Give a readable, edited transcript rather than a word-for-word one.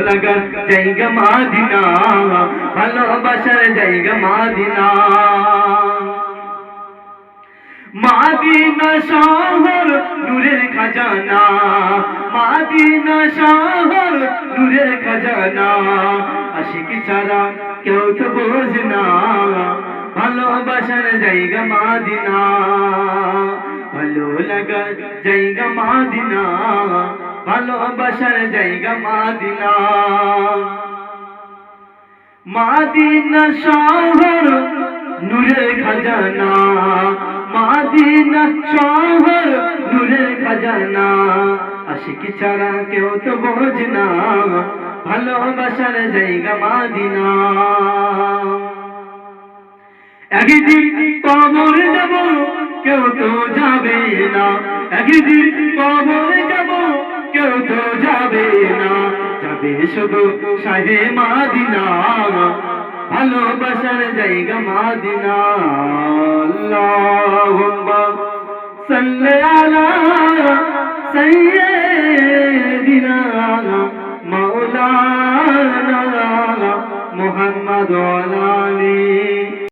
লাগার জায়গা মদিনা, ভালোবাসার জায়গা মদিনা। মদিনা শহর নূরের খাজানা, মদিনা শহর নূরের খাজানা। আশিক ছাড়া কেউ তো বোঝে না, ভালোবাসার জায়গা মদিনা, ভালো লাগার জায়গা মদিনা, ভালোবাসার জায়গা মদিনা। মদিনা শহর নূরের খাজানা, মদিনা শহর নূরের খাজানা। আশিক ছাড়া কেউ তো বোঝে না, ভালোবাসার জায়গা মদিনা। একদিন কবর যাব কেউ তো যাবে না, একদিন কবর যাব কেউ তো যাবে না, যাবে শুধু শাহে মদিনা, ভালোবাসার জায়গা মদিনা। আল্লাহুম্মা সাল্লি আলা সাইয়্যিদিনা মাওলানা মুহাম্মদ।